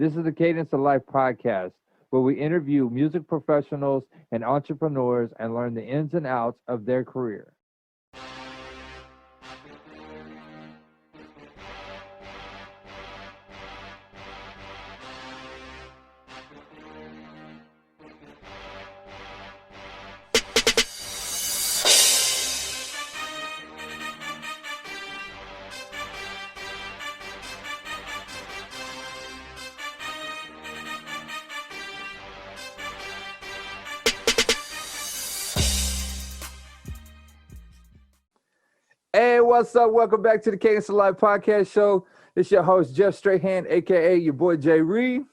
This is the Cadence of Life podcast, where we interview music professionals and entrepreneurs and learn the ins and outs of their career. Hey, what's up? Welcome back to the Cadence of Life podcast show. It's your host, Jeff Strahan, a.k.a. your boy, Jay Reed.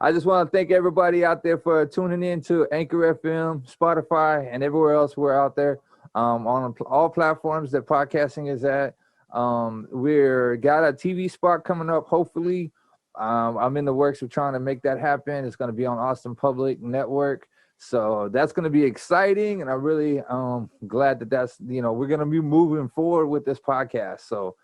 I just want to thank everybody out there for tuning in to Anchor FM, Spotify, and everywhere else we're out there on all platforms that podcasting is at. We're got a TV spot coming up, hopefully. I'm in the works of trying to make that happen. It's going to be on Austin Public Network. So that's going to be exciting, and I'm really glad that we're going to be moving forward with this podcast. So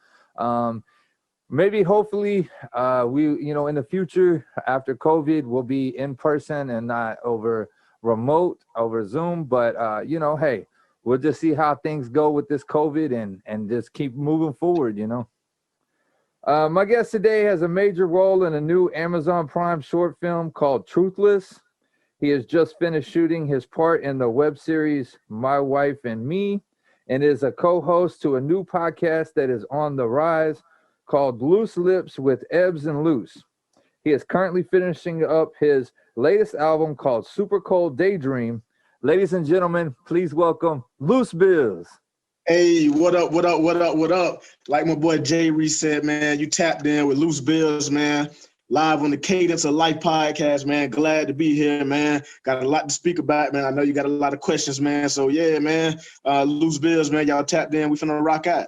maybe, hopefully, in the future after COVID, we'll be in person and not over remote, over Zoom. But, hey, we'll just see how things go with this COVID and just keep moving forward, My guest today has a major role in a new Amazon Prime short film called Truthless. He has just finished shooting his part in the web series My Wife and Me, and is a co-host to a new podcast that is on the rise called Loose Lips with Ebbs and Loose. He is currently finishing up his latest album called Supa Cold Daydream. Ladies and gentlemen, please welcome Loose Bills. Hey, what up, what up, what up, what up? Like my boy Jay Reed said, man, you tapped in with Loose Bills, man. Live on the Cadence of Life podcast, man. Glad to be here, man. Got a lot to speak about, man. I know you got a lot of questions, man. So, yeah, man. Loose Bills, man. Y'all tapped in. We finna rock out.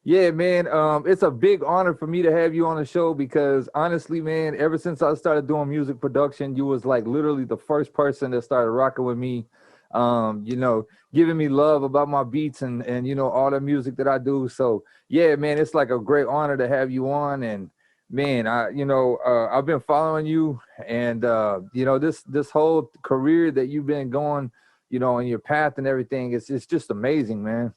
Yeah, man. It's a big honor for me to have you on the show because, honestly, man, ever since I started doing music production, you was like literally the first person that started rocking with me, giving me love about my beats and all the music that I do. So, yeah, man, it's like a great honor to have you on. And man, I've been following you, and this whole career that you've been going, in your path and everything, it's just amazing, man.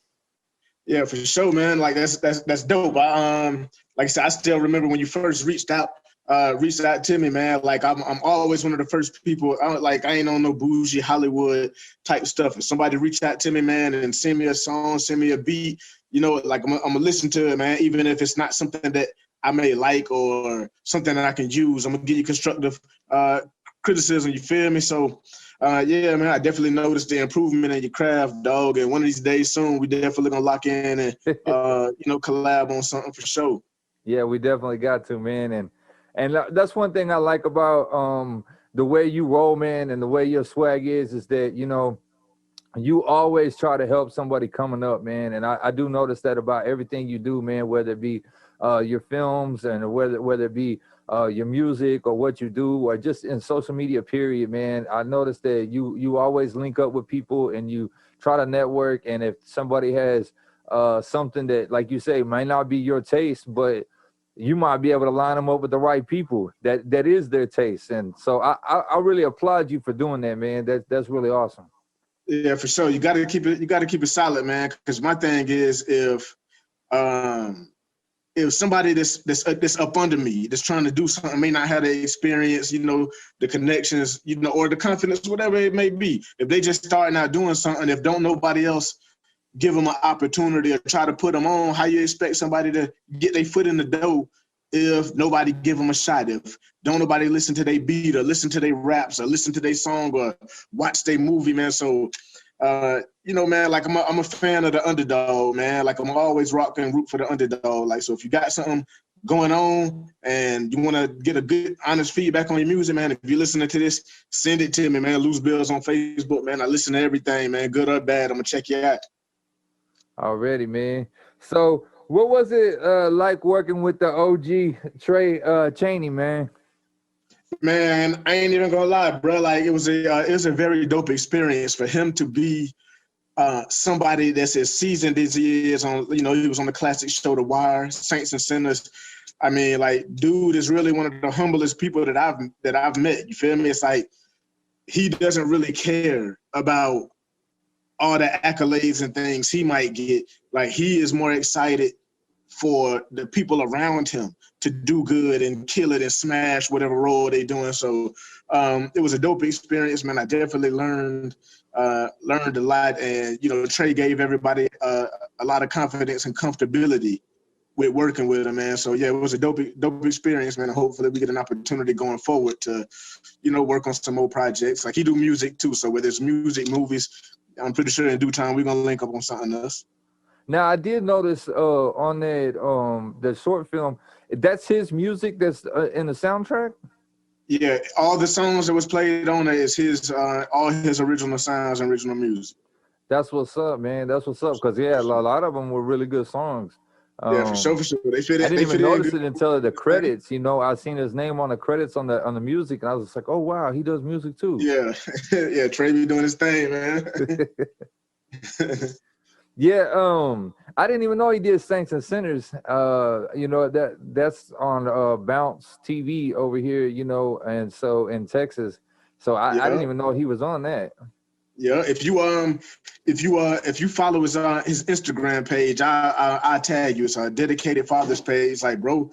Yeah, for sure, man. Like that's dope. Like I said, I still remember when you first reached out to me, man. Like I'm always one of the first people. I ain't on no bougie Hollywood type stuff. If somebody reached out to me, man, and send me a song, send me a beat, like I'm gonna listen to it, man. Even if it's not something that I may like or something that I can use, I'm gonna give you constructive criticism. You feel me? So, yeah, man, I definitely noticed the improvement in your craft, dog. And one of these days soon, we definitely gonna lock in and collab on something for sure. Yeah, we definitely got to, man. And that's one thing I like about the way you roll, man, and the way your swag is that you always try to help somebody coming up, man. And I do notice that about everything you do, man, whether it be your films and whether it be your music or what you do or just in social media, period, man. I noticed that you always link up with people and you try to network. And if somebody has something that, like you say, might not be your taste, but you might be able to line them up with the right people that is their taste. And so I really applaud you for doing that, man. That's really awesome. Yeah, for sure. You got to keep it solid, man. Because my thing is if somebody that's up under me, that's trying to do something, may not have the experience, the connections, or the confidence, whatever it may be. If they just starting out doing something, if don't nobody else give them an opportunity or try to put them on, how you expect somebody to get their foot in the door if nobody give them a shot? If don't nobody listen to their beat or listen to their raps or listen to their song or watch their movie, man. So, man, like I'm a fan of the underdog, man. Like I'm always rocking and root for the underdog. Like, so if you got something going on and you want to get a good, honest feedback on your music, man, if you're listening to this, send it to me, man. Loose Bills on Facebook, man. I listen to everything, man, good or bad. I'm going to check you out. Already, man. So what was it like working with the OG Tray Chaney, man? Man, I ain't even gonna lie, bro. Like it was a very dope experience for him to be somebody that's as seasoned as he is on. He was on the classic show The Wire, Saints and Sinners. I mean, like, dude is really one of the humblest people that I've met. You feel me? It's like he doesn't really care about all the accolades and things he might get. Like, he is more excited for the people around him to do good and kill it and smash whatever role they're doing. So it was a dope experience, man. I definitely learned a lot. And, you know, Trey gave everybody a lot of confidence and comfortability with working with him, man. So, yeah, it was a dope experience, man. And hopefully we get an opportunity going forward to, you know, work on some more projects. Like, he do music, too. So whether it's music, movies, I'm pretty sure in due time we're going to link up on something else. Now I did notice on that the short film, that's his music that's in the soundtrack. Yeah, all the songs that was played on it is his all his original sounds and original music. That's what's up, man. That's what's up. Cause yeah, a lot of them were really good songs. Yeah, for sure. They fit. I didn't even notice it until the credits. You know, I seen his name on the credits on the music, and I was just like, oh wow, he does music too. Yeah, yeah. Trey be doing his thing, man. Yeah, I didn't even know he did Saints and Sinners. You know, that's on Bounce TV over here, you know, and so in Texas. So I didn't even know he was on that. Yeah, if you follow his Instagram page, I tag you. It's a dedicated father's page. Like, bro,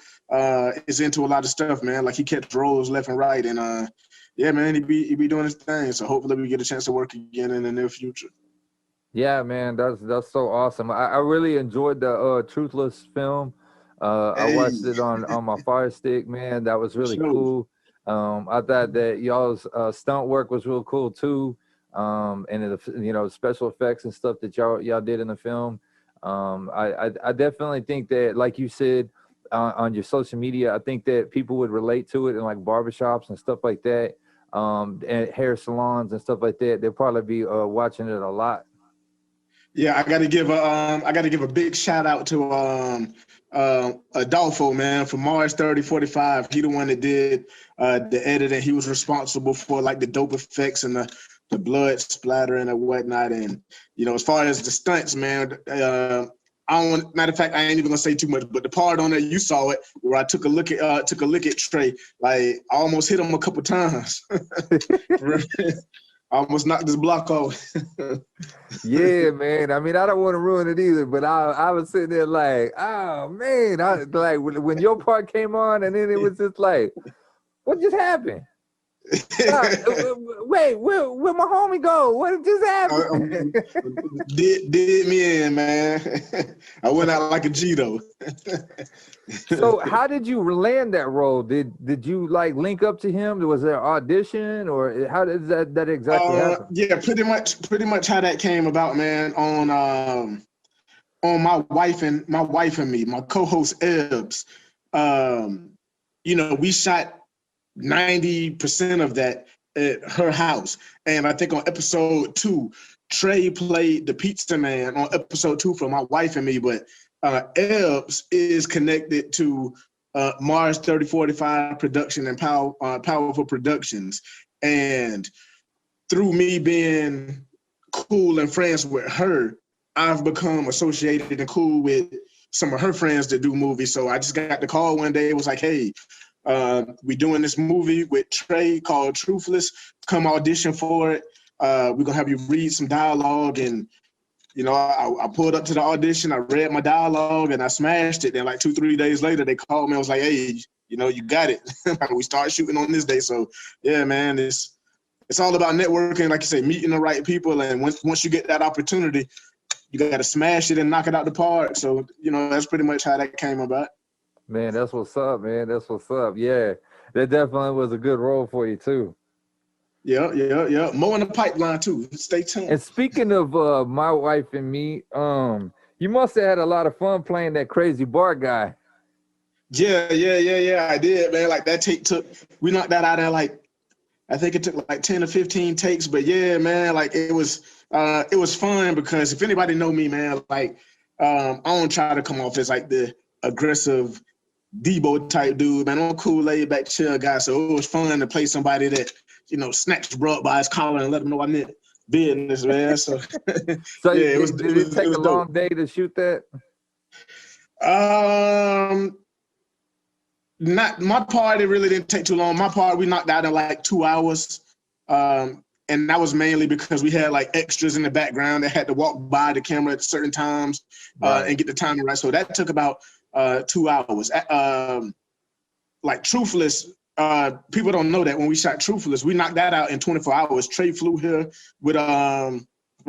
is into a lot of stuff, man. Like, he catch roles left and right, and yeah, man, he be doing his thing. So hopefully we get a chance to work again in the near future. Yeah, man, that's so awesome. I really enjoyed the Truthless film. I watched it on my Fire Stick, man. That was really cool. I thought that y'all's stunt work was real cool too. And the, you know, special effects and stuff that y'all did in the film. I definitely think that, like you said on your social media, I think that people would relate to it in like barbershops and stuff like that, and hair salons and stuff like that. They'll probably be watching it a lot. Yeah, I gotta give a big shout out to Adolfo, man, from Mars 3045. He the one that did the editing. He was responsible for like the dope effects and the blood splattering and whatnot. And, you know, as far as the stunts, man, matter of fact, I ain't even gonna say too much, but the part on there, you saw it, where I took a look at Trey. Like, I almost hit him a couple times. I almost knocked this block off. Yeah, man. I mean, I don't want to ruin it either, but I was sitting there like, oh man, like when your part came on, and then it was just like, what just happened? Wait, where my homie go? What just happened? Did me in, man. I went out like a G though. So how did you land that role? Did you like link up to him? Was there an audition, or how did that exactly happen? Yeah, pretty much how that came about, man. On my wife and me, my co-host Ebbs. You know, we shot 90% of that at her house. And I think on episode 2, Trey played the pizza man on episode 2 for my wife and me, but Ebbs is connected to Mars 3045 production and Powerful Productions. And through me being cool and friends with her, I've become associated and cool with some of her friends that do movies. So I just got the call one day. It was like, hey, we doing this movie with Trey called Truthless. Come audition for it. We're going to have you read some dialogue. And, you know, I pulled up to the audition. I read my dialogue and I smashed it. Then like 2-3 days later, they called me. I was like, hey, you know, you got it. We start shooting on this day. So, yeah, man, it's all about networking. Like you say, meeting the right people. And once you get that opportunity, you got to smash it and knock it out the park. So, you know, that's pretty much how that came about. Man, that's what's up, man. That's what's up. Yeah, that definitely was a good role for you too. Yeah. More in the pipeline too. Stay tuned. And speaking of my wife and me, you must have had a lot of fun playing that crazy bar guy. Yeah. I did, man. Like that take we knocked that out in like, I think it took like 10 or 15 takes. But yeah, man, like it was fun because if anybody know me, man, like I don't try to come off as like the aggressive Debo type dude, man. I'm a cool, laid back, chill guy. So it was fun to play somebody that, you know, snatched bro up by his collar and let him know I meant business, man. So, so yeah, did it take a long day to shoot that? Not my part, it really didn't take too long. My part, we knocked out in like 2 hours. And that was mainly because we had like extras in the background that had to walk by the camera at certain times and get the timing right. So that took about 2 hours. Like Truthless, people don't know that when we shot Truthless, we knocked that out in 24 hours. Tray flew here with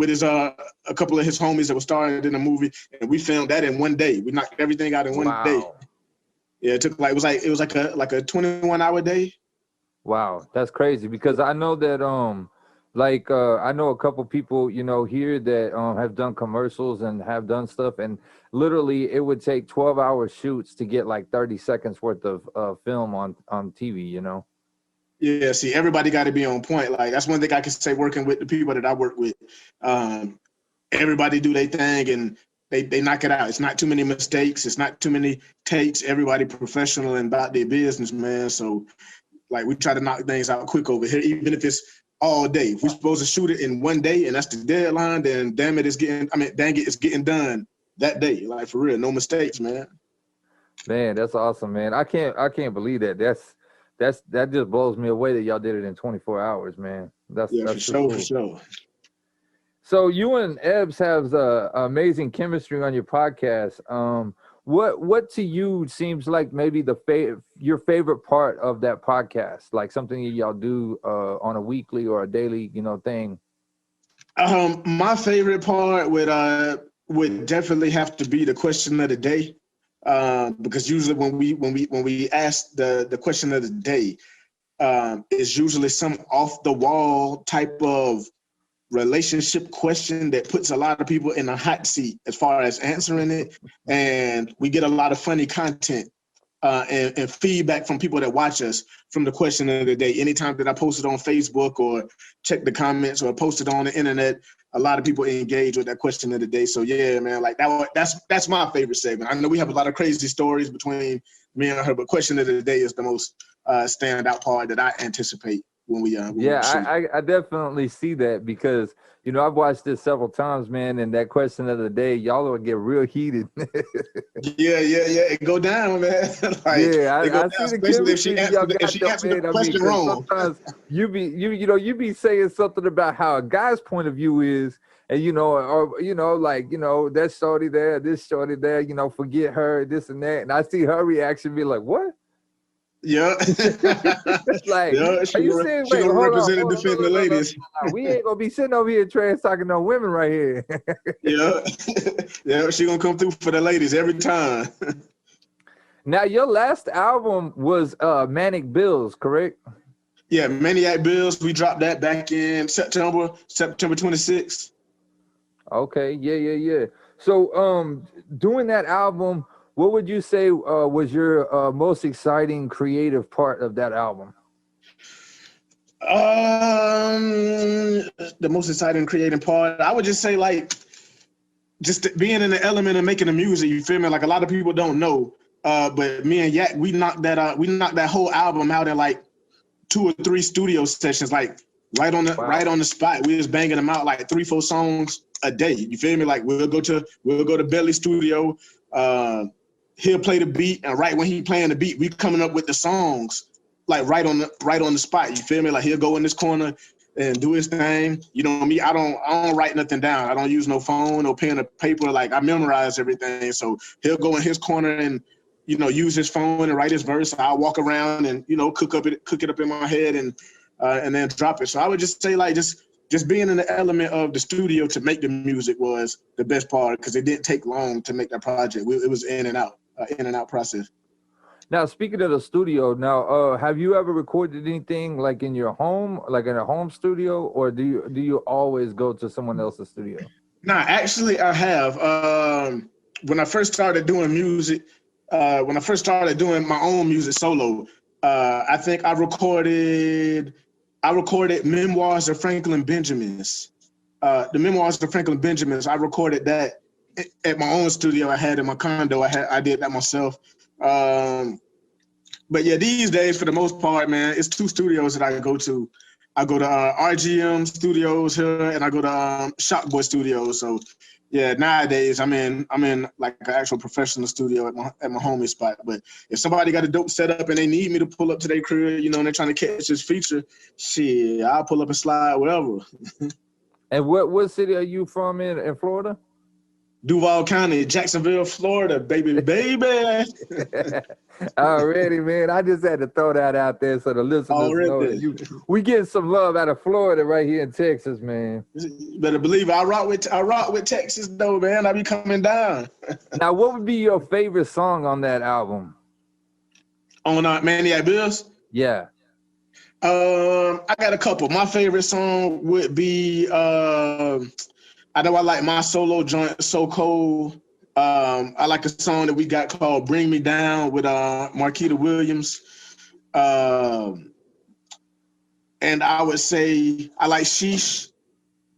his a couple of his homies that were starred in the movie, and we filmed that in 1 day. We knocked everything out in 1 day. Yeah, it took it was like a 21-hour day. Wow, that's crazy, because I know that I know a couple people, you know, here that have done commercials and have done stuff, and literally it would take 12-hour shoots to get like 30 seconds worth of film on TV, you know. Yeah, see, everybody got to be on point. Like, that's one thing I can say working with the people that I work with. Everybody do their thing and they knock it out. It's not too many mistakes. It's not too many takes. Everybody professional and about their business, man. So, like, we try to knock things out quick over here, even if it's all day. If we're supposed to shoot it in 1 day and that's the deadline, then dang it, it's getting done that day. Like, for real, no mistakes, man. Man, that's awesome, man. I can't believe that. That just blows me away that y'all did it in 24 hours, man. That's for sure, cool. for sure. So you and Ebbs have amazing chemistry on your podcast. What to you seems like maybe your favorite part of that podcast, like something y'all do on a weekly or a daily, you know, thing? My favorite part would definitely have to be the question of the day, because usually when we ask the question of the day, it's usually some off the wall type of relationship question that puts a lot of people in a hot seat as far as answering it, and we get a lot of funny content and feedback from people that watch us from the question of the day. Anytime that I post it on Facebook or check the comments or post it on the internet, a lot of people engage with that question of the day. So yeah, man, like that's my favorite segment. I know we have a lot of crazy stories between me and her, but question of the day is the most standout part that I anticipate when we I definitely see that, because you know I've watched this several times, man, and that question of the day, y'all will get real heated. yeah, it go down, man. Like, I see the chemistry y'all got, the question wrong. Sometimes you be saying something about how a guy's point of view is, and that shorty there, this shorty there, forget her, this and that, and I see her reaction be like, what? Yeah. Like, yeah, are you saying, wait, hold represent on, and defend the ladies. No, we ain't gonna be sitting over here trash talking no women right here. Yeah, she gonna come through for the ladies every time. Now, your last album was Manic Bills, correct? Yeah, Maniac Bills. We dropped that back in September 26th. Okay, yeah. So, doing that album, what would you say was your most exciting creative part of that album? The most exciting creative part, I would just say, like, just being in the element of making the music. You feel me? Like, a lot of people don't know, but me and Yak, we knocked that whole album out in like 2 or 3 studio sessions, like right on the spot. We was banging them out like 3-4 songs a day. You feel me? Like, we'll go to Belly Studio. He'll play the beat, and right when he playing the beat, we coming up with the songs, like right on the spot. You feel me? Like, he'll go in this corner and do his thing. You know me, I don't write nothing down. I don't use no phone, no pen or paper. Like, I memorize everything. So he'll go in his corner and use his phone and write his verse. I'll walk around and cook it up in my head and then drop it. So I would just say, like, just being in the element of the studio to make the music was the best part, because it didn't take long to make that project. It was in and out process. Now, speaking of the studio, have you ever recorded anything like in your home, like in a home studio, or do you always go to someone else's studio? Nah, actually, I have. When I first started doing music, when I first started doing my own music solo, I think I recorded Memoirs of Franklin Benjamins. The Memoirs of Franklin Benjamins, I recorded that at my own studio I had in my condo. I did that myself. But yeah, these days, for the most part, man, it's 2 studios that I go to. I go to RGM Studios here, and I go to Shockboy Studios. So Yeah, nowadays I'm in like an actual professional studio at my homie spot. But if somebody got a dope setup and they need me to pull up to their crib, you know, and they're trying to catch this feature, shit, I'll pull up and slide, whatever. And what city are you from in Florida? Duval County, Jacksonville, Florida, baby. Already, man. I just had to throw that out there so the listeners know that we get some love out of Florida right here in Texas, man. You better believe it. I rock with Texas though, man. I be coming down. Now, what would be your favorite song on that album? On Maniac Bills? Yeah. I got a couple. My favorite song would be I know I like my solo joint, So Cold. I like a song that we got called Bring Me Down with Marquita Williams. And I would say I like Sheesh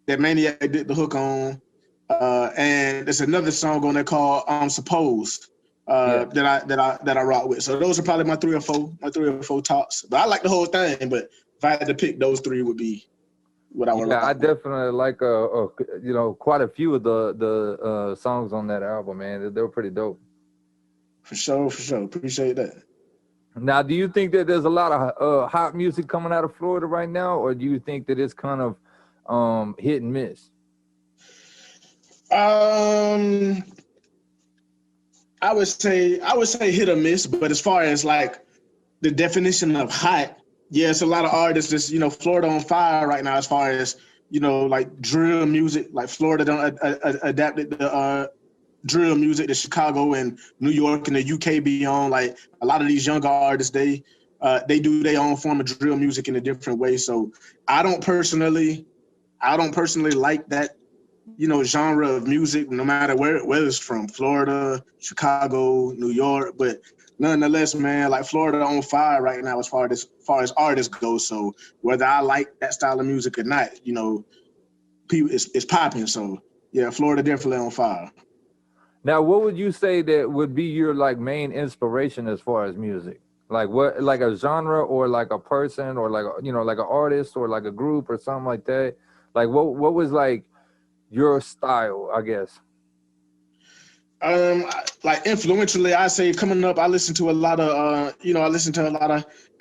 that Maniac did the hook on. And there's another song on there called Supposed that I rock with. So those are probably my three or four tops. But I like the whole thing, but if I had to pick, those three would be what I would rock I with. definitely like quite a few of the songs on that album, man. They were pretty dope. For sure. Appreciate that. Now, do you think that there's a lot of hot music coming out of Florida right now, or do you think that it's kind of hit and miss? I would say hit or miss, but as far as like the definition of hot, yeah, it's a lot of artists that's, Florida on fire right now as far as, like drill music. Like Florida done adapted the drill music to Chicago and New York and the UK beyond. Like a lot of these younger artists, they do their own form of drill music in a different way. So I don't personally like that, genre of music, no matter where it's from, Florida, Chicago, New York. But nonetheless, man, like Florida on fire right now as far as artists go. So whether I like that style of music or not, people it's popping. So yeah, Florida definitely on fire. Now, what would you say that would be your like main inspiration as far as music? Like what, like a genre or like a person or like, like an artist or like a group or something like that? Like what was like your style, I guess? Like influentially, I say coming up, I listen to a lot of,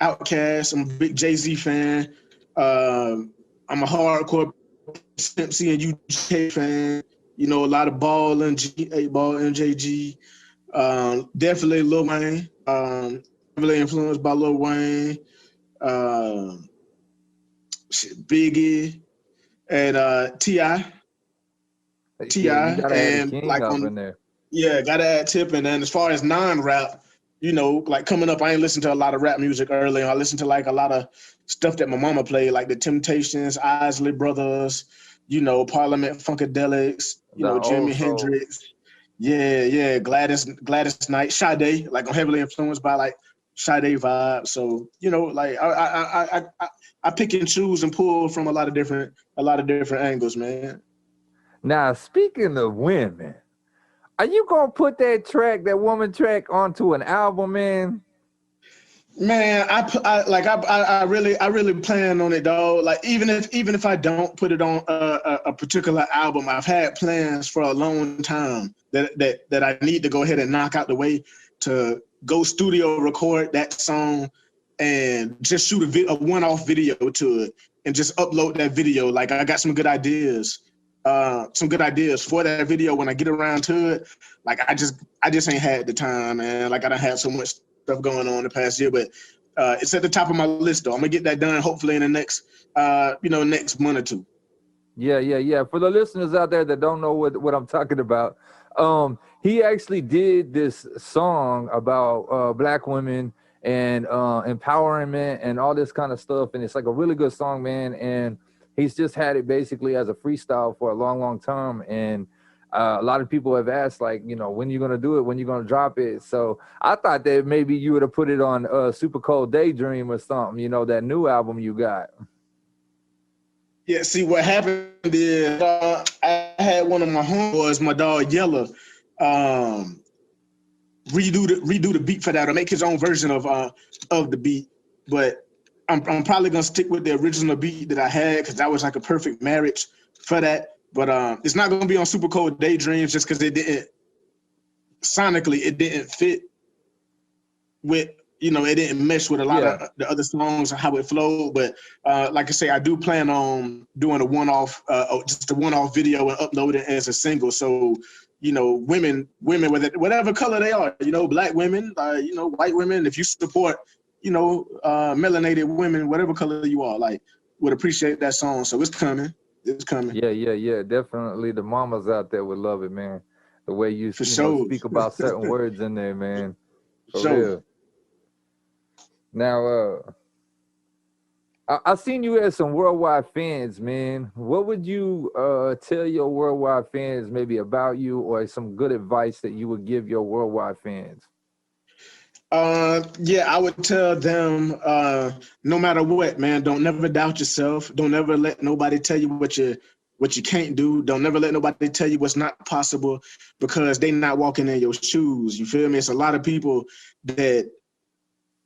Outkast. I'm a big Jay-Z fan. I'm a hardcore C and UK fan. A lot of Ball and G8 Ball, MJG. Definitely Lil Wayne. Heavily influenced by Lil Wayne. Biggie and T.I. And like on there. Yeah, gotta add Tip. And then as far as non-rap, like coming up, I ain't listened to a lot of rap music early. I listened to like a lot of stuff that my mama played, like the Temptations, Isley Brothers, Parliament Funkadelics, Jimi Hendrix. Yeah, Gladys Knight, Sade. Like I'm heavily influenced by like Sade vibe. So, like I pick and choose and pull from a lot of different angles, man. Now, speaking of women, are you gonna put that woman track onto an album, man? Man, I really plan on it, dog. Like even if I don't put it on a particular album, I've had plans for a long time that I need to go ahead and knock out the way to go studio record that song and just shoot a one-off video to it and just upload that video. Like I got some good ideas for that video when I get around to it. Like I just ain't had the time, man. Like I done had so much stuff going on the past year, but it's at the top of my list though. I'm gonna get that done hopefully in the next next month or two. Yeah. For the listeners out there that don't know what I'm talking about, he actually did this song about Black women and empowerment and all this kind of stuff, and it's like a really good song, man. And he's just had it basically as a freestyle for a long time, and a lot of people have asked, like, when you're gonna do it, when you're gonna drop it. So I thought that maybe you would have put it on Supa Cold Daydream or something, that new album you got. Yeah, see what happened is I had one of my homeboys, my dog Yella, redo the beat for that or make his own version of the beat. But I'm probably gonna stick with the original beat that I had because that was like a perfect marriage for that. But it's not gonna be on Supa Cold Daydreams just because it didn't sonically it didn't fit with, you know, it didn't mesh with a lot of the other songs and how it flowed. But like I say, I do plan on doing a one-off, just a one-off video and upload it as a single. So, you know, women with whatever color they are, you know, black women, you know, white women, if you support, you know, melanated women, whatever color you are, like, would appreciate that song. So it's coming. It's coming. Yeah. Definitely, the mamas out there would love it, man. The way you, sure. speak about certain words in there, man. For sure. real. Now, I seen you as some worldwide fans, man. What would you tell your worldwide fans maybe about you, or some good advice that you would give your worldwide fans? Yeah, I would tell them, no matter what, man, don't never doubt yourself. Don't ever let nobody tell you what you can't do. Don't never let nobody tell you what's not possible, because they not walking in your shoes. You feel me? It's a lot of people that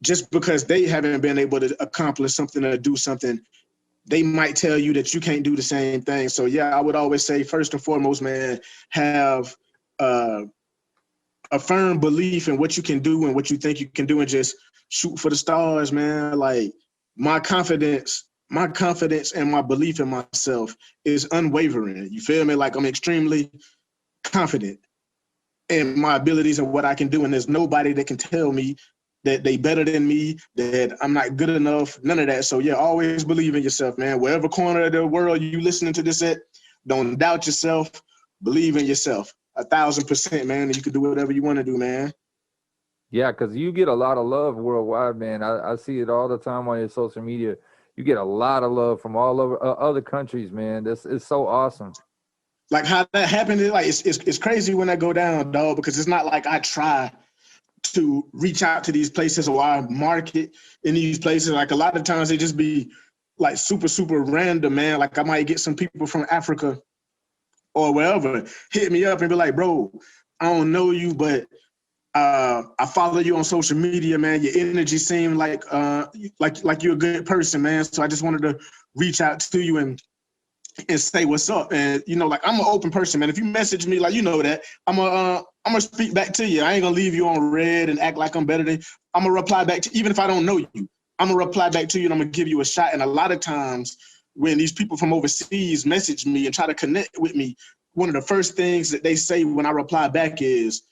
just because they haven't been able to accomplish something or do something, they might tell you that you can't do the same thing. So yeah, I would always say, first and foremost, man, have a firm belief in what you can do and what you think you can do, and just shoot for the stars, man. Like, my confidence and my belief in myself is unwavering. You feel me? Like, I'm extremely confident in my abilities and what I can do, and there's nobody that can tell me that they better than me, that I'm not good enough, none of that. So yeah, always believe in yourself, man. Wherever corner of the world you listening to this at, don't doubt yourself, believe in yourself. 1,000%, man, and you can do whatever you want to do, man. Yeah, because you get a lot of love worldwide, man. I see it all the time on your social media. You get a lot of love from all over other countries, man. It's so awesome. Like, how that happened, it's crazy when I go down, dog, because it's not like I try to reach out to these places or I market in these places. Like, a lot of times they just be like super, super random, man. Like, I might get some people from Africa or wherever hit me up and be like, bro, I don't know you, but I follow you on social media, man. Your energy seemed like you're a good person, man. So I just wanted to reach out to you and say what's up. And, you know, like, I'm an open person, man. If you message me, like, you know that, I'm gonna speak back to you. I ain't gonna leave you on red and act like I'm better than. I'm gonna reply back to, even if I don't know you, I'm gonna reply back to you, and I'm gonna give you a shot. And a lot of times when these people from overseas message me and try to connect with me, one of the first things that they say when I reply back is,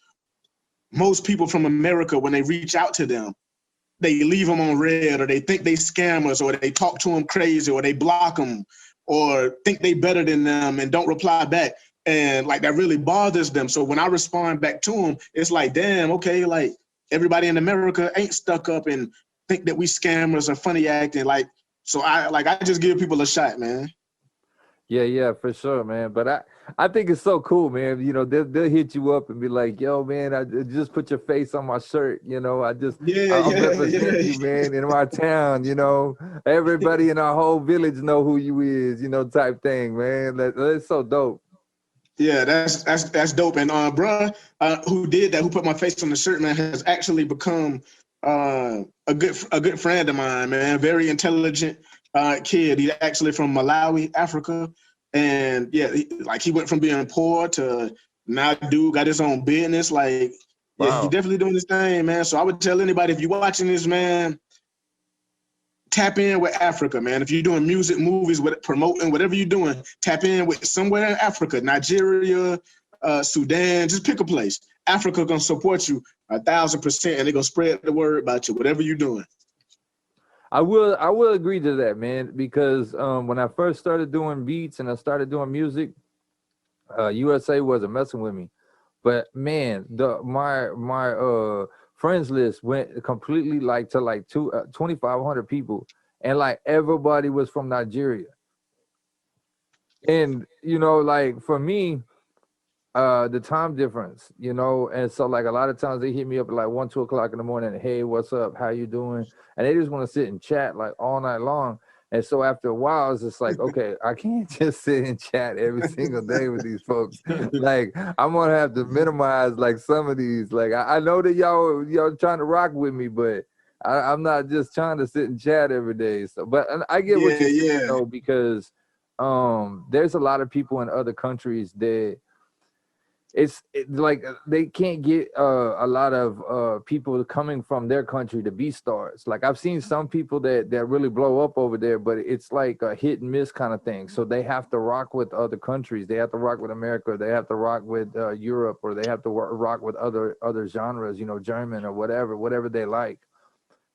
most people from America, when they reach out to them, they leave them on red, or they think they scammers, or they talk to them crazy, or they block them, or think they better than them and don't reply back. And like, that really bothers them. So when I respond back to them, it's like, damn, okay, like, everybody in America ain't stuck up and think that we scammers or funny acting. Like, so I just give people a shot, man. Yeah, for sure, man. But I think it's so cool, man. You know, they'll hit you up and be like, yo, man, I just put your face on my shirt. You know, I represent you, man, in my town. You know, everybody in our whole village know who you is, you know, type thing, man. That's so dope. Yeah, that's dope. And bruh, who did that, who put my face on the shirt, man, has actually become a good friend of mine, man. Very intelligent kid. He's actually from Malawi, Africa. And yeah, he went from being poor to now dude got his own business. Like, wow. Yeah, he definitely doing his thing, man. So I would tell anybody, if you're watching this, man, tap in with Africa, man. If you're doing music, movies, promoting, whatever you're doing, tap in with somewhere in Africa, Nigeria, Sudan, just pick a place. Africa gonna support you 1,000%, and they're gonna spread the word about you, whatever you're doing. I will agree to that, man, because when I first started doing beats and I started doing music, USA wasn't messing with me. But man, my friends list went completely to 2,500 people, and like everybody was from Nigeria. And you know, like for me, the time difference, you know, and so like a lot of times they hit me up at like 1, 2 o'clock in the morning. Hey, what's up? How you doing? And they just want to sit and chat like all night long. And so after a while, it's just like, okay, I can't just sit and chat every single day with these folks. Like, I'm gonna have to minimize like some of these. Like, I know that y'all trying to rock with me, but I'm not just trying to sit and chat every day. So, but I get what you're saying though, because there's a lot of people in other countries that like they can't get a lot of people coming from their country to be stars. Like I've seen some people that really blow up over there, but it's like a hit and miss kind of thing. So they have to rock with other countries. They have to rock with America. They have to rock with Europe, or they have to rock with other genres, you know, German or whatever they like.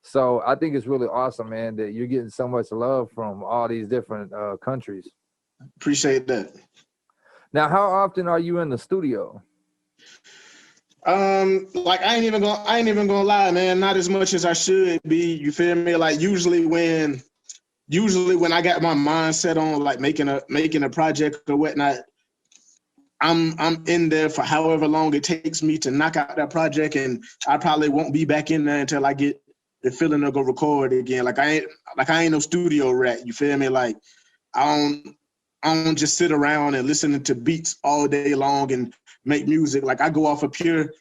So I think it's really awesome, man, that you're getting so much love from all these different countries. Appreciate that. Now, how often are you in the studio? Like I ain't even gonna lie, man. Not as much as I should be. You feel me? Like usually when I got my mind set on like making a project or whatnot, I'm in there for however long it takes me to knock out that project, and I probably won't be back in there until I get the feeling to go record again. Like I ain't no studio rat. You feel me? Like I don't just sit around and listen to beats all day long and make music. Like I go off of pure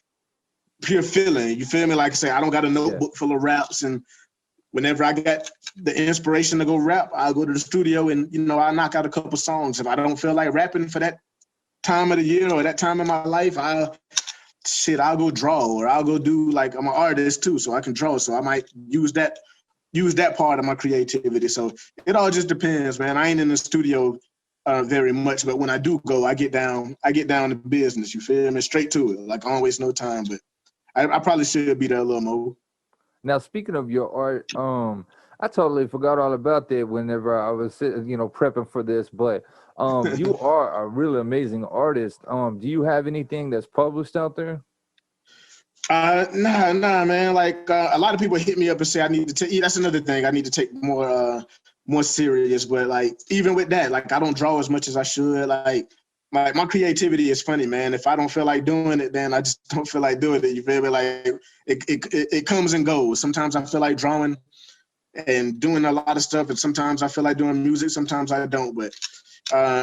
feeling. You feel me? Like I say, I don't got a notebook full of raps, and whenever I got the inspiration to go rap, I'll go to the studio and, you know, I knock out a couple songs. If I don't feel like rapping for that time of the year or that time in my life, I'll go draw, or I'll go do, like, I'm an artist too, so I can draw. So I might use that part of my creativity. So it all just depends, man. I ain't in the studio very much, but when I do go, I get down to business. You feel me? Straight to it. Like I don't waste no time, but I probably should be there a little more. Now, speaking of your art, I totally forgot all about that whenever I was, you know, prepping for this. But you are a really amazing artist. Do you have anything that's published out there? Nah, man. Like a lot of people hit me up and say I need to take. That's another thing. I need to take more serious. But like even with that, like I don't draw as much as I should. Like my creativity is funny, man. If I don't feel like doing it, then I just don't feel like doing it. You feel me? Like it comes and goes. Sometimes I feel like drawing and doing a lot of stuff, and sometimes I feel like doing music. Sometimes I don't. But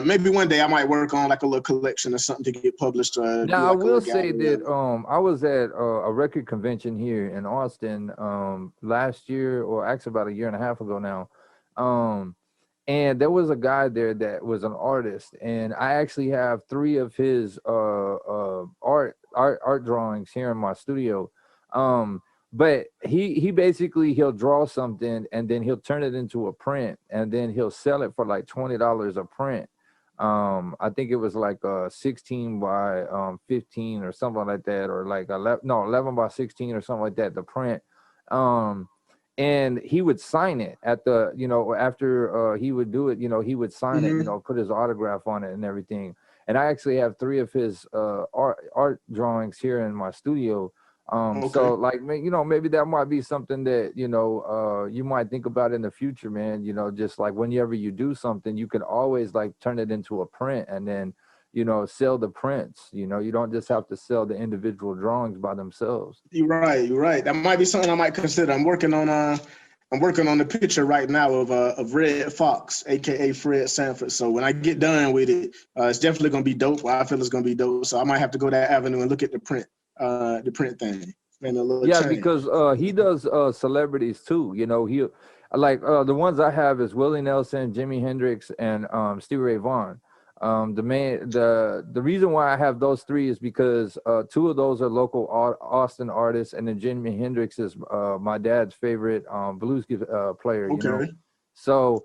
maybe one day I might work on like a little collection or something to get published. Now, I will say that I was at a record convention here in Austin last year, or actually about a year and a half ago now. And there was a guy there that was an artist, and I actually have 3 of his art drawings here in my studio. But he basically, he'll draw something and then he'll turn it into a print, and then he'll sell it for like $20 a print. I think it was like 16 by 15 or something like that, or like 11 by 16 or something like that, the print. And he would sign it at the, you know, after he would do it, you know, he would sign it, you know, put his autograph on it and everything. And I actually have 3 of his art drawings here in my studio. So like, you know, maybe that might be something that, you know, you might think about in the future, man. You know, just like whenever you do something, you can always like turn it into a print and then, you know, sell the prints. You know, you don't just have to sell the individual drawings by themselves. You're right. That might be something I might consider. I'm working on the picture right now of Red Fox, aka Fred Sanford. So when I get done with it, it's definitely gonna be dope. I feel it's gonna be dope. So I might have to go that avenue and look at the print thing. Yeah, because he does celebrities too. You know, he like the ones I have is Willie Nelson, Jimi Hendrix, and Stevie Ray Vaughan. The reason why I have those 3 is because 2 of those are local Austin artists, and then Jimi Hendrix is my dad's favorite blues player. You know, so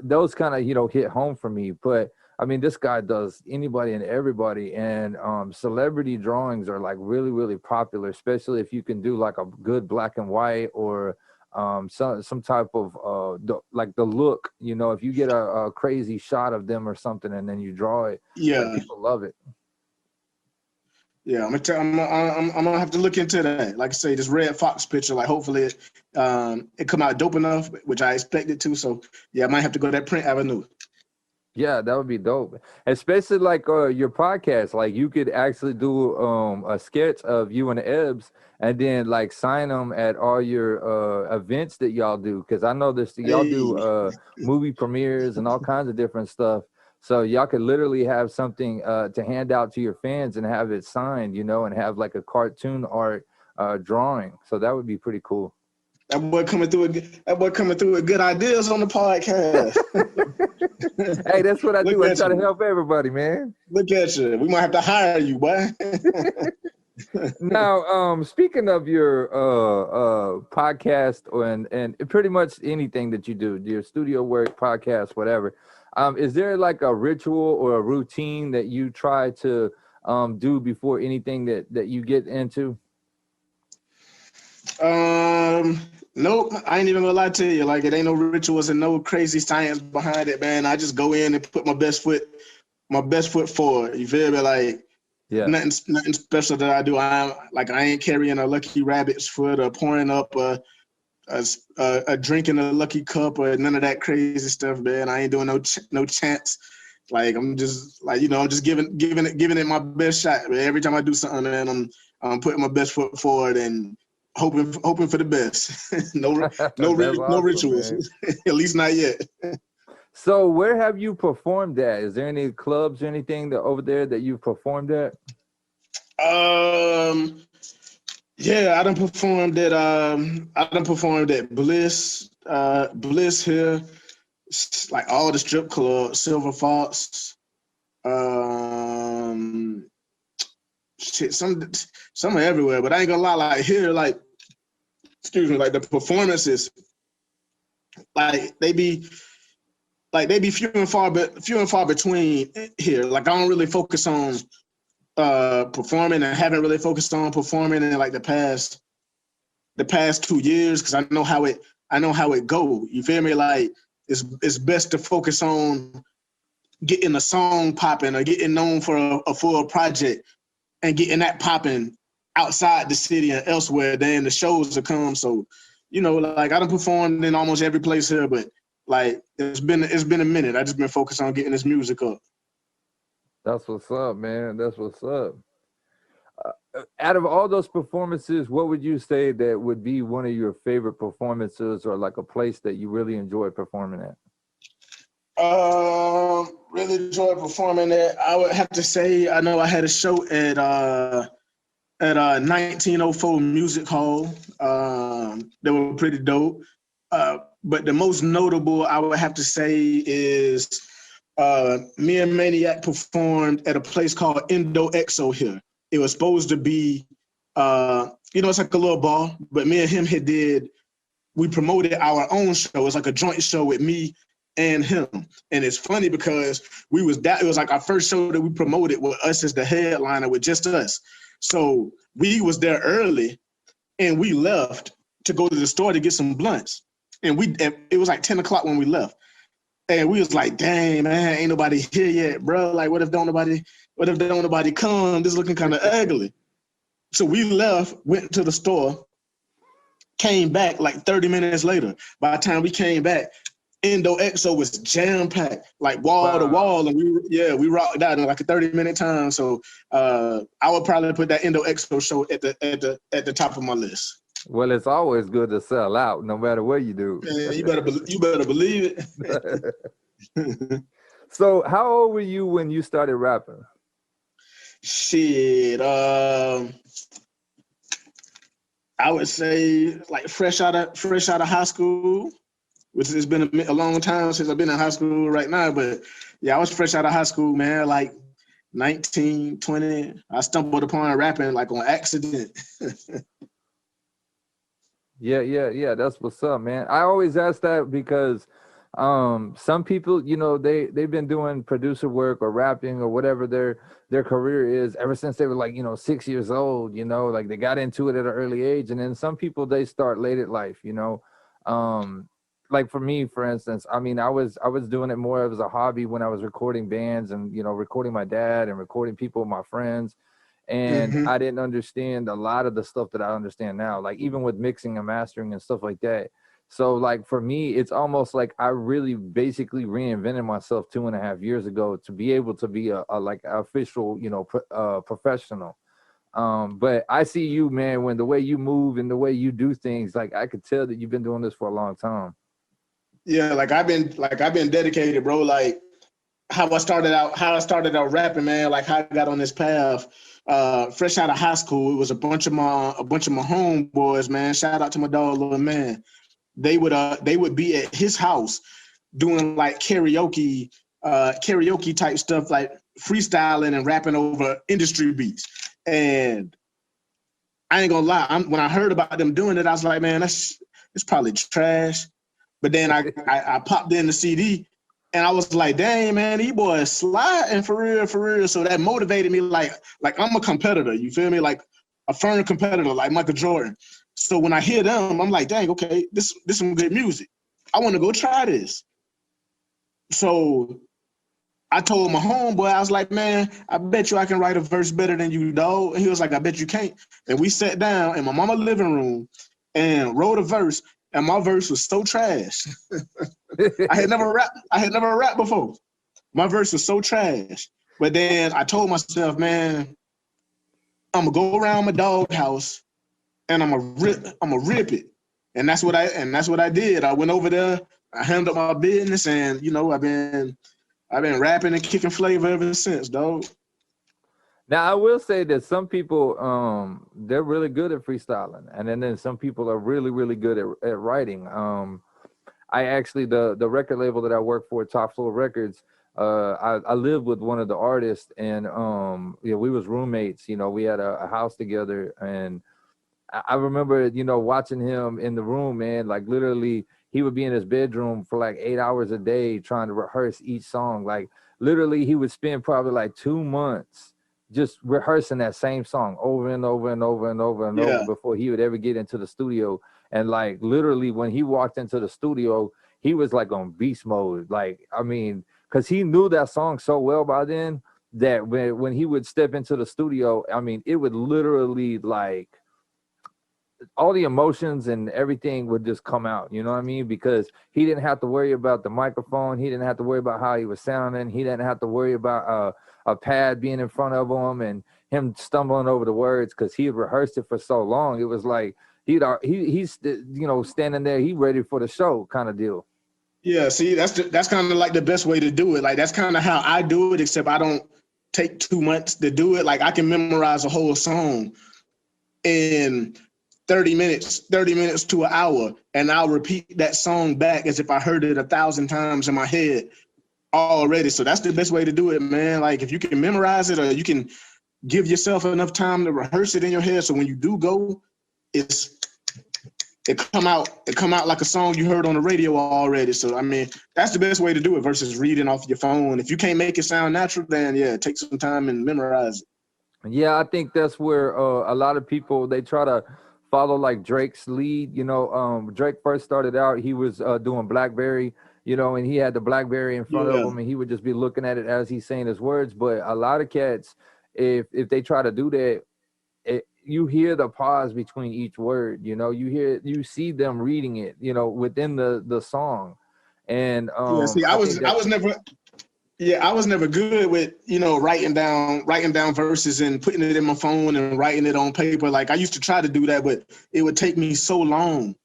those kind of, you know, hit home for me. But I mean, this guy does anybody and everybody, and celebrity drawings are like really, really popular, especially if you can do like a good black and white, or some type of like the look, you know, if you get a crazy shot of them or something and then you draw it, like, people love it. Yeah, I'm gonna have to look into that. Like I say, this Red Fox picture, like hopefully it come out dope enough, which I expect it to. So yeah, I might have to go that print avenue. Yeah, that would be dope. Especially like your podcast. Like you could actually do a sketch of you and Ebbs, and then like sign them at all your events that y'all do. Because I know this, y'all do movie premieres and all kinds of different stuff. So y'all could literally have something to hand out to your fans and have it signed, you know, and have like a cartoon art drawing. So that would be pretty cool. That boy coming through with good ideas on the podcast. Hey, that's what I Look do. I at try to you. help everybody, man. Look at you. We might have to hire you, boy. Now, speaking of your podcast and pretty much anything that you do, your studio work, podcast, whatever, is there like a ritual or a routine that you try to do before anything that you get into? Nope. I ain't even gonna lie to you. Like, it ain't no rituals and no crazy science behind it, man. I just go in and put my best foot forward. You feel me? Like, Yeah. nothing special that I do. I ain't carrying a lucky rabbit's foot or pouring up a drink in a lucky cup or none of that crazy stuff, man. I ain't doing no chants. Like, I'm just like, I'm just giving it my best shot, man. Every time I do something, man, I'm putting my best foot forward and hoping for the best. no That's awesome, rituals, man. at least not yet. So where have you performed at? Is there any clubs or anything that over there that you've performed at? Yeah, I done performed at Bliss here, like all the strip clubs, Silver Fox, some are everywhere, but I ain't gonna lie, like here, like, excuse me, like the performances, like they be few and far between here. Like, I don't really focus on performing and haven't really focused on performing in like the past 2 years, because I know how it go. You feel me? Like, it's best to focus on getting a song popping or getting known for a full project and getting that popping outside the city and elsewhere. Then the shows will come. So, like, I done performed in almost every place here, but like it's been a minute. I just been focused on getting this music up. That's what's up, man. That's what's up. Out of all those performances, what would you say that would be one of your favorite performances, or like a place that you really enjoy performing at? Really enjoy performing at. I would have to say, I know I had a show at 1904 Music Hall. They were pretty dope. But the most notable, I would have to say, is me and Maniac performed at a place called Indo Exo here. It was supposed to be, it's like a little bar, but me and him we promoted our own show. It's like a joint show with me and him. And it's funny because it was like our first show that we promoted with us as the headliner, with just us. So we was there early and we left to go to the store to get some blunts. And it was like 10 o'clock when we left. And we was like, dang, man, ain't nobody here yet, bro. Like, what if don't nobody come? This is looking kind of ugly. So we left, went to the store, came back like 30 minutes later. By the time we came back, Indo Exo was jam-packed, like wall to wall. And we rocked out in like a 30-minute time. So I would probably put that Indo Exo show at the top of my list. Well, it's always good to sell out, no matter what you do. Yeah, you better believe it. So, how old were you when you started rapping? Shit, I would say like fresh out of high school, which has been a long time since I've been in high school right now. But yeah, I was fresh out of high school, man. Like 19, 20. I stumbled upon rapping like on accident. Yeah. That's what's up, man. I always ask that because some people, they've been doing producer work or rapping or whatever their career is ever since they were like 6 years old. Like they got into it at an early age, and then some people, they start late at life. Like for me, for instance, I mean, I was doing it more as a hobby when I was recording bands and recording my dad and recording people, my friends. And I didn't understand a lot of the stuff that I understand now, like even with mixing and mastering and stuff like that. So like for me, it's almost like I really basically reinvented myself 2.5 years ago to be able to be a like official, professional. But I see you, man, when the way you move and the way you do things, like I could tell that you've been doing this for a long time. Yeah, like I've been dedicated, bro. Like how I started out rapping, man. Like how I got on this path. Fresh out of high school, it was a bunch of my homeboys, man. Shout out to my dog, little man. They would be at his house doing like karaoke karaoke type stuff, like freestyling and rapping over industry beats. And I ain't gonna lie, when I heard about them doing it, I was like, man, it's probably trash. But then I popped in the CD and I was like, dang, man, these boys sliding for real, for real. So that motivated me, like I'm a competitor, you feel me? Like a firm competitor, like Michael Jordan. So when I hear them, I'm like, dang, okay, this some good music. I want to go try this. So I told my homeboy, I was like, man, I bet you I can write a verse better than you, dog. And he was like, I bet you can't. And we sat down in my mama's living room and wrote a verse, and my verse was so trash. I had never rapped before. My verse was so trash. But then I told myself, man, I'm gonna go around my doghouse and I'm gonna rip it. And that's what I did. I went over there, I handled my business, and you know, I've been rapping and kicking flavor ever since, dog. Now I will say that some people they're really good at freestyling, and then some people are really, really good at writing. I actually the record label that I work for, Top Floor Records, I lived with one of the artists, and we was roommates. You know, we had a house together, and I remember, you know, watching him in the room, man. Like literally, he would be in his bedroom for like 8 hours a day trying to rehearse each song. Like literally, he would spend probably like 2 months just rehearsing that same song over and over and over and over and over before he would ever get into the studio. And like literally, when he walked into the studio, he was like on beast mode. Like, I mean, because he knew that song so well by then that when he would step into the studio, I mean, it would literally like all the emotions and everything would just come out, you know what I mean? Because he didn't have to worry about the microphone. He didn't have to worry about how he was sounding. He didn't have to worry about a pad being in front of him and him stumbling over the words, because he had rehearsed it for so long. It was like he's you know, standing there, he ready for the show kind of deal. Yeah, see, that's kind of like the best way to do it. Like that's kind of how I do it, except I don't take 2 months to do it. Like I can memorize a whole song in 30 minutes to an hour, and I'll repeat that song back as if I heard it 1,000 times in my head already. So that's the best way to do it, man. Like if you can memorize it, or you can give yourself enough time to rehearse it in your head, so when you do go, it come out like a song you heard on the radio already. So I mean, that's the best way to do it versus reading off your phone. If you can't make it sound natural, then yeah, take some time and memorize it. Yeah, I think that's where a lot of people, they try to follow like Drake's lead. You know, Drake first started out, he was doing BlackBerry, you know, and he had the BlackBerry in front of him, and he would just be looking at it as he's saying his words. But a lot of cats, if they try to do that, you hear the pause between each word. You know, you see them reading it, you know, within the song. And see, I was never good with, you know, writing down verses and putting it in my phone and writing it on paper. Like I used to try to do that, but it would take me so long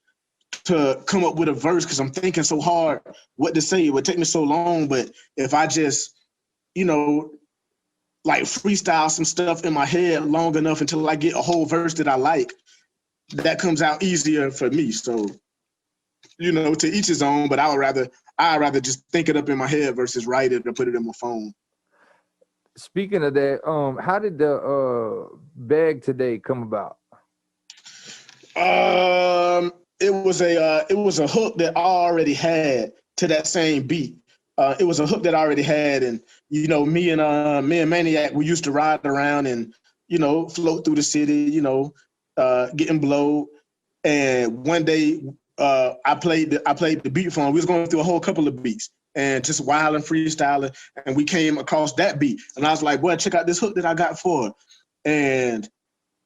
to come up with a verse because I'm thinking so hard what to say. It would take me so long. But if I just, you know, like freestyle some stuff in my head long enough until I get a whole verse that I like, that comes out easier for me. So, you know, to each his own, but I'd rather just think it up in my head versus write it or put it in my phone. Speaking of that, how did the bag today come about? It was a hook that I already had to that same beat. It was a hook that I already had, and you know, me and Maniac, we used to ride around and, you know, float through the city, you know, getting blowed. And one day, I played the beat for him. We was going through a whole couple of beats and just wilding, freestyling, and we came across that beat. And I was like, boy, check out this hook that I got for her. And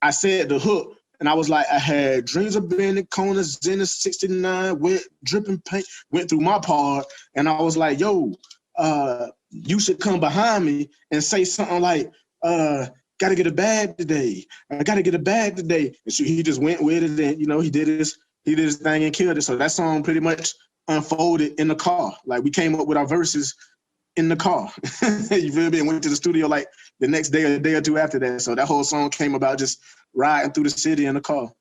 I said the hook, and I was like, I had dreams of being in corners in the 69, wet, dripping paint, went through my part, and I was like, yo, you should come behind me and say something like, gotta get a bag today. I gotta get a bag today. And so he just went with it, and you know, he did his thing and killed it. So that song pretty much unfolded in the car. Like we came up with our verses in the car. You feel me? And went to the studio like the next day or a day or two after that. So that whole song came about just riding through the city in the car.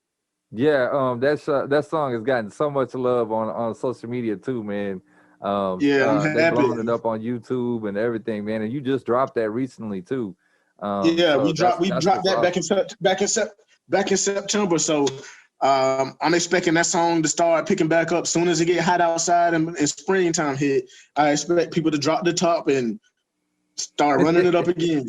Yeah, that song has gotten so much love on social media too, man. Yeah, I'm They happy. blown it up on YouTube and everything, man. And you just dropped that recently too. Yeah, So we dropped that's that awesome. back in September. So I'm expecting that song to start picking back up soon as it get hot outside and springtime hit. I expect people to drop the top and start running it up again.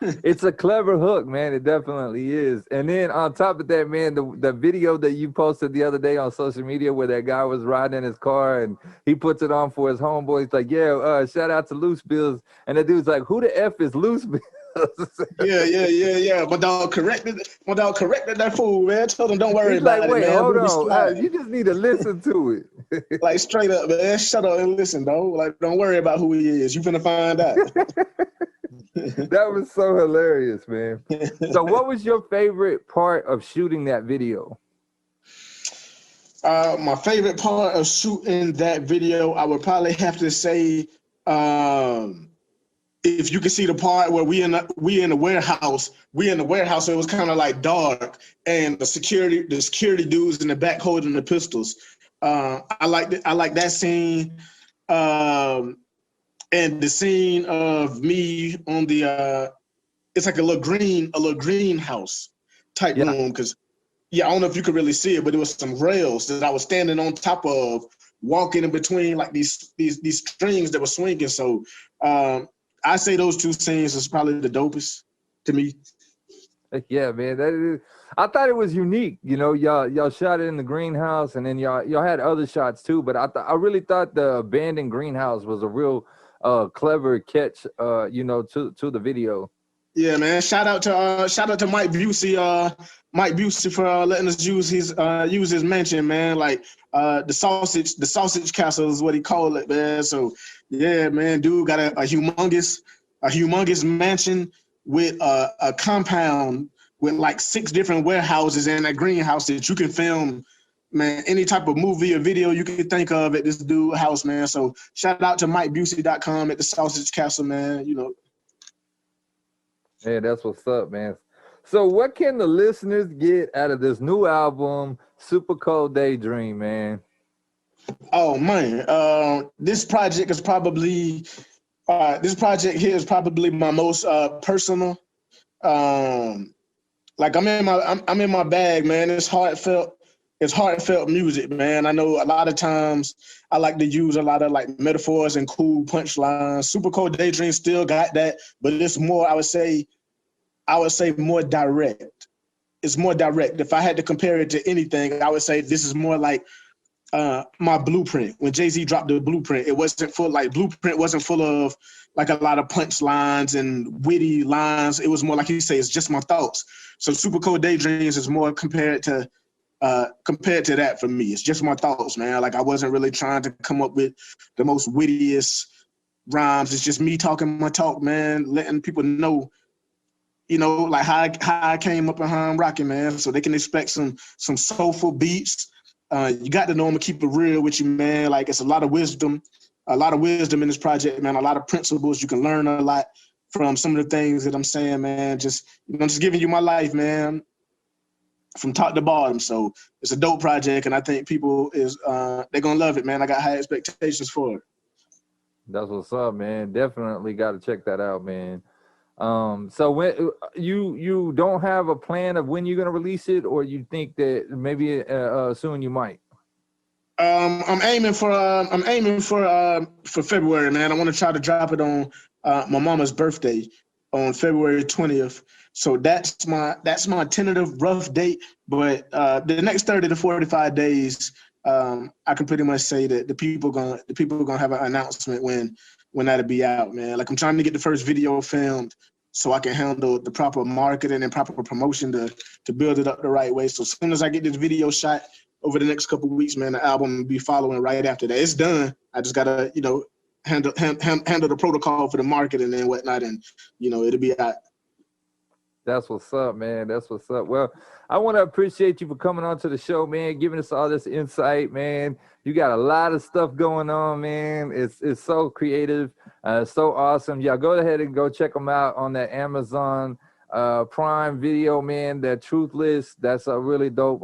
It's a clever hook, man. It definitely is. And then on top of that, man, the video that you posted the other day on social media where that guy was riding in his car and he puts it on for his homeboy. He's like, yeah, shout out to Loose Bills. And the dude's like, who the F is Loose Bills? Yeah. My dog corrected that fool, man. Told him don't worry He's like, about it, wait, man. hold We'll be on. You sliding. just need to listen to it. Like straight up, man. Shut up and listen, dog. Like, don't worry about who he is. You finna find out. That was so hilarious, man. So what was your favorite part of shooting that video? My favorite part of shooting that video, I would probably have to say, if you can see the part where we in the warehouse, so it was kind of like dark, and the security dudes in the back holding the pistols. I like that scene, and the scene of me on the it's like a little greenhouse type room, because I don't know if you could really see it, but there was some rails that I was standing on top of, walking in between like these strings that were swinging. So I say those two scenes is probably the dopest to me. Yeah, man. I thought it was unique. You know, y'all shot it in the greenhouse, and then y'all had other shots too. But I really thought the abandoned greenhouse was a real clever catch. To the video. Yeah, man. Shout out to Mike Busey for letting us use his mansion, man. Like the sausage castle is what he called it, man. So yeah, man, dude got a humongous mansion with a compound with like 6 different warehouses and a greenhouse that you can film, man, any type of movie or video you can think of at this dude house, man. So shout out to MikeBusey.com at the Sausage Castle, man. You know. Man, that's what's up, man. So what can the listeners get out of this new album, Supa Cold Daydream, man? Oh man, this project here is probably my most personal. Like I'm in my bag, man. It's heartfelt music, man. I know a lot of times I like to use a lot of like metaphors and cool punchlines. Supa Cold Daydream still got that, but it's more, I would say more direct. It's more direct. If I had to compare it to anything, I would say this is more like my Blueprint. When Jay-Z dropped the Blueprint, Blueprint wasn't full of like a lot of punchlines and witty lines. It was more like you say, it's just my thoughts. So Supa Cold Daydreams is more compared to that for me. It's just my thoughts, man. Like I wasn't really trying to come up with the most wittiest rhymes. It's just me talking my talk, man, letting people know, like how I came up and how I'm rocking, man. So they can expect some soulful beats. You got to know I'm gonna keep it real with you, man. Like it's a lot of wisdom in this project, man. A lot of principles. You can learn a lot from some of the things that I'm saying, man. Just giving you my life, man, from top to bottom. So it's a dope project, and I think people they're gonna love it, man. I got high expectations for it. That's what's up, man. Definitely got to check that out, man. So when you don't have a plan of when you're gonna release it, or you think that maybe soon you might? I'm aiming for February, man. I want to try to drop it on my mama's birthday on February 20th. So that's my tentative rough date. But the next 30 to 45 days, I can pretty much say that the people gonna have an announcement when that'll be out, man. Like I'm trying to get the first video filmed so I can handle the proper marketing and proper promotion to build it up the right way. So as soon as I get this video shot over the next couple of weeks, man, the album will be following right after that. It's done. I just gotta, handle the protocol for the marketing and whatnot, and it'll be out. That's what's up, man. That's what's up. Well, I want to appreciate you for coming on to the show, man, giving us all this insight, man. You got a lot of stuff going on, man. It's so creative, so awesome. Yeah, go ahead and go check them out on that Amazon Prime Video, man. That Truthless. That's a really dope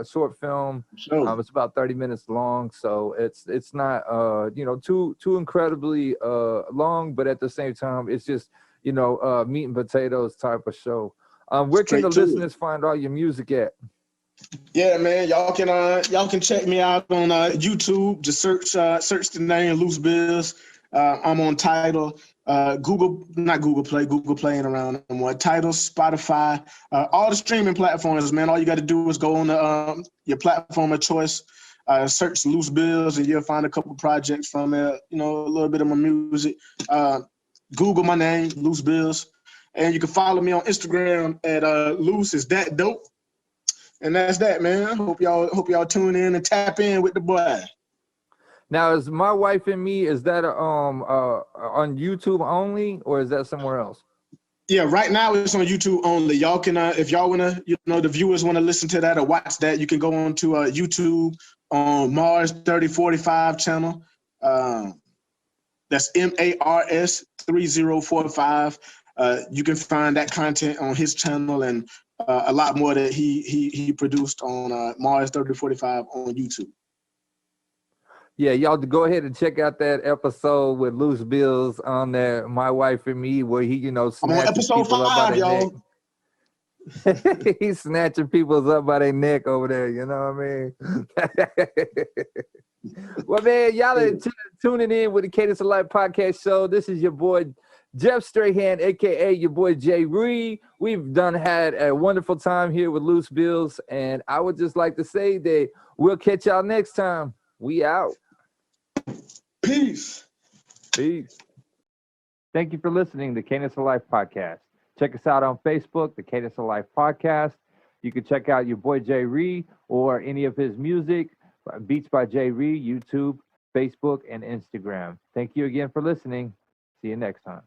short film. Sure. It's about 30 minutes long, so it's not too incredibly long, but at the same time, it's just meat and potatoes type of show. Where can the listeners find all your music at? Yeah, man, y'all can check me out on YouTube. Just search the name Loose Bills. I'm on Tidal, Google Play ain't around no more. Tidal, Spotify, all the streaming platforms, man. All you got to do is go on your platform of choice, search Loose Bills, and you'll find a couple projects from it. A little bit of my music. Google my name, Loose Bills, and you can follow me on Instagram at Loose is that dope. And that's that, man. Hope y'all tune in and tap in with the boy. Now, is My Wife and Me, is that on YouTube only, or is that somewhere else? Yeah, right now it's on YouTube only. Y'all can, if y'all wanna, the viewers wanna listen to that or watch that, you can go on to YouTube on Mars 3045 channel. That's MARS 3045. You can find that content on his channel and a lot more that he produced on Mars 3045 on YouTube. Yeah, y'all go ahead and check out that episode with Loose Bills on there, My Wife and Me, where he, snatches I'm on episode people 5, up by y'all. their neck. He's snatching people up by their neck over there, you know what I mean? Well, man, y'all are tuning in with the Cadence of Life podcast show. This is your boy, Jeff Strahan, a.k.a. your boy, Jay Reed. We've had a wonderful time here with Loose Bills, and I would just like to say that we'll catch y'all next time. We out. Peace. Thank you for listening to Cadence of Life podcast. Check us out on Facebook, the Cadence of Life podcast. You can check out your boy, Jay Reed, or any of his music, Beats by Jay Reed, YouTube, Facebook, and Instagram. Thank you again for listening. See you next time.